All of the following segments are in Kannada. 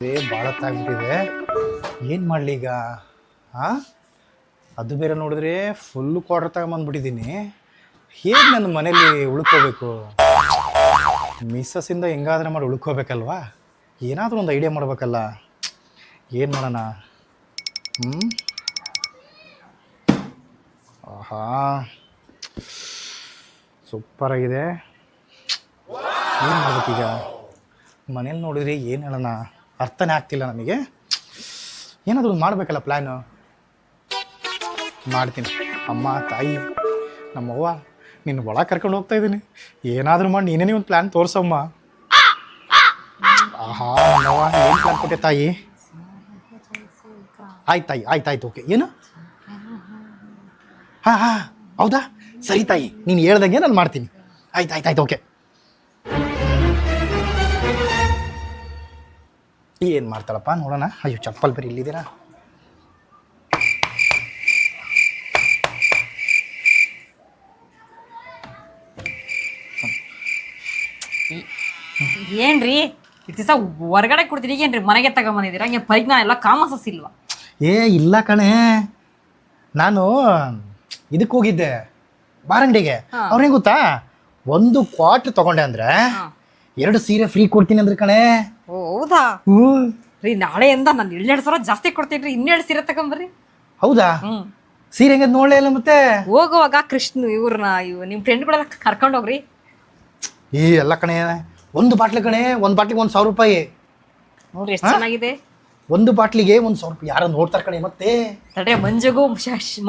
ಭಾಳ ತಾಗ್ಬಿಟ್ಟಿದೆ. ಏನು ಮಾಡಲಿ ಈಗ? ಹಾಂ, ಅದು ಬೇರೆ ನೋಡಿದ್ರೆ ಫುಲ್ಲು ಕ್ವಾರ್ಟರ್ ತಗೊಂಬಂದ್ಬಿಟ್ಟಿದ್ದೀನಿ. ಹೇಗೆ ನನ್ನ ಮನೇಲಿ ಉಳ್ಕೋಬೇಕು? ಮಿಸ್ಸಸ್ಸಿಂದ ಹೆಂಗಾದ್ರೆ ಮಾಡಿ ಉಳ್ಕೋಬೇಕಲ್ವಾ? ಏನಾದರೂ ಒಂದು ಐಡಿಯಾ ಮಾಡ್ಬೇಕಲ್ಲ. ಏನು ಮಾಡೋಣ? ಆಹಾ, ಸೂಪರಾಗಿದೆ. ಏನು ಮಾಡ್ಬೇಕೀಗ? ಮನೇಲಿ ನೋಡಿದ್ರೆ ಏನು ಹೇಳೋಣ ಅರ್ಥನೇ ಆಗ್ತಿಲ್ಲ ನನಗೆ. ಏನಾದರೂ ಒಂದು ಮಾಡಬೇಕಲ್ಲ ಪ್ಲ್ಯಾನು. ಮಾಡ್ತೀನಿ. ಅಮ್ಮ, ತಾಯಿ, ನಮ್ಮವ್ವ, ನಿನ್ನ ಒಳಗೆ ಕರ್ಕೊಂಡು ಹೋಗ್ತಾ ಇದ್ದೀನಿ. ಏನಾದರೂ ಮಾಡಿ ನೀನೇ ಒಂದು ಪ್ಲ್ಯಾನ್ ತೋರಿಸಮ್ಮ. ಆಹಾ, ನಮ್ಮವ್ವ ಏನು ಪ್ಲ್ಯಾನ್ ಕೊಟ್ಟೆ ತಾಯಿ? ಆಯ್ತು ತಾಯಿ, ಆಯ್ತು, ಓಕೆ. ಏನು? ಹಾಂ, ಹೌದಾ? ಸರಿ ತಾಯಿ, ನೀನು ಹೇಳ್ದಂಗೆ ನಾನು ಮಾಡ್ತೀನಿ. ಆಯ್ತು, ಓಕೆ. ಏನು ಮಾಡ್ತಾಳಪ್ಪ ನೋಡೋಣ. ಅಯ್ಯೋ, ಚಪ್ಪಲ್ ಬೇರೆ ಇಲ್ಲಿದ್ದೀರಾ? ಏನ್ರಿ ಇಷ್ಟು ದಿವಸ ಹೊರಗಡೆ ಕೊಡ್ತೀರಿ, ಏನ್ರಿ ಮನೆಗೆ ತಗೊಂಬಂದಿದ್ದೀರಾ? ಹಂಗೆ ಪರಿಜ್ಞಾನ ಎಲ್ಲ ಕಾಮಸಸ್ ಇಲ್ವಾ? ಇಲ್ಲ ಕಣೆ, ನಾನು ಇದಕ್ಕೆ ಹೋಗಿದ್ದೆ ಬಾರಂಗಡಿಗೆ. ಅವ್ರೇನು ಗೊತ್ತಾ, 1 ಕ್ವಾರ್ಟರ್ ತಗೊಂಡೆ ಅಂದ್ರೆ 2 ಸೀರೆ ಫ್ರೀ ಕೊಡ್ತೀನಿ ಅಂದ್ರೆ ಕಣೆ. ಓ ಹೌದಾ ರೀ? ನಾಳೆಯಿಂದ ನಾನು 12,000 ಜಾಸ್ತಿ ಕೊಡ್ತೀನಿ. 12 ಸೀರೆ ತಗೊಂಬರ್ರಿ. ಹೌದಾ? ಸೀರೆ ಹೆಂಗ ನೋಡಲೇ ಇಲ್ಲ ಮತ್ತೆ? ಹೋಗುವಾಗ ಕೃಷ್ಣ ಇವ್ರನ್ನ ನಿಮ್ಮ ಫ್ರೆಂಡ್ಗಳೆಲ್ಲ ಕರ್ಕೊಂಡು ಹೋಗ್ರಿ. ಎಲ್ಲ ಕಣೆ, 1 ಬಾಟ್ಲಿ ಕಣೆ, 1 ಬಾಟ್ಲಿಗೆ 1,000 ರೂಪಾಯಿ. ನೋಡ್ರಿ ಎಷ್ಟು ಚೆನ್ನಾಗಿದೆ. 1 ಬಾಟ್ಲಿಗೆ 1,000 ರೂಪಾಯಿ. ಯಾರು ನೋಡ್ತಾರೆ ಕಣೆ ಮತ್ತೆ? ತಡ್ರೆ,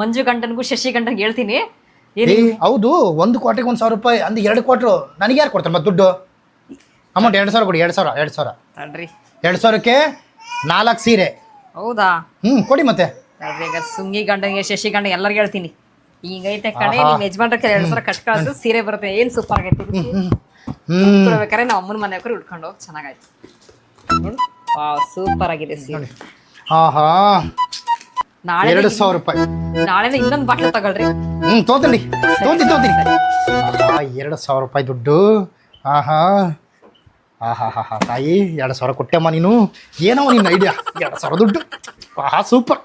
ಮಂಜು ಗಂಟನ್ಗೂ ಶಶಿ ಗಂಟನ್ಗೆ ಹೇಳ್ತೀನಿ. ಹೌದು, 1 ಕ್ವಾರ್ಟರ್ಗೆ 1,000 ರೂಪಾಯಿ ಅಂದ್ರೆ 2 ಕ್ವಾರ್ಟ್ರು. ನನಗೆ ಯಾರು ಕೊಡ್ತಾರೆ ಮತ್ತೆ ದುಡ್ಡು? ಅಮೌಂಟ್ 2,000 ಕೊಡಿ. 2,000 ತಡ್ರಿ, 2,000ಕ್ಕೆ 4 ಸೀರೆ. ಹೌದಾ? ಕೊಡಿ ಮತ್ತೆ. ತಡ್ರಿ, ಈಗ ಸುಂಗಿ ಗಂಡಂಗೆ ಶಶಿ ಗಂಡ ಎಲ್ಲರಿಗೂ ಹೇಳ್ತೀನಿ. ಹಿಂಗೈತೆ ಕಣೆ, ನಿಮ್ಮ ಯಜಮಾನ್ರಕ್ಕೆ 2,000 ಕಟ್ ಕಳ್ಸು, ಸೀರೆ ಬರುತ್ತೆ. ಏನು ಸೂಪರ್ ಆಗೈತಿ. ಬೇಕಾದ್ರೆ ನಾವು ಅಮ್ಮನ ಮನೆ ಹೋಗಿ ಉಟ್ಕೊಂಡು ಹೋಗಿ ಚೆನ್ನಾಗಾಯ್ತು. ಸೂಪರ್ ಆಗಿದೆ ಸೀರೆ. ಆಹಾ, ನಾಳೆ 2,000 ರೂಪಾಯಿ. ನಾಳೆನೇ ಇನ್ನೊಂದು ಬಾಟ್ಲು ತಗೊಳ್ರಿ. ತಗೋತೀನಿ. 2,000 ರೂಪಾಯಿ ದುಡ್ಡು. ಆಹಾ, ತಾಯಿ, 2,000 ಕೊಟ್ಟೆಮ್ಮ ನೀನು. ಏನೋ ನಿನ್ನ ಐಡಿಯಾ. 2,000 ದುಡ್ಡು. ಸೂಪರ್.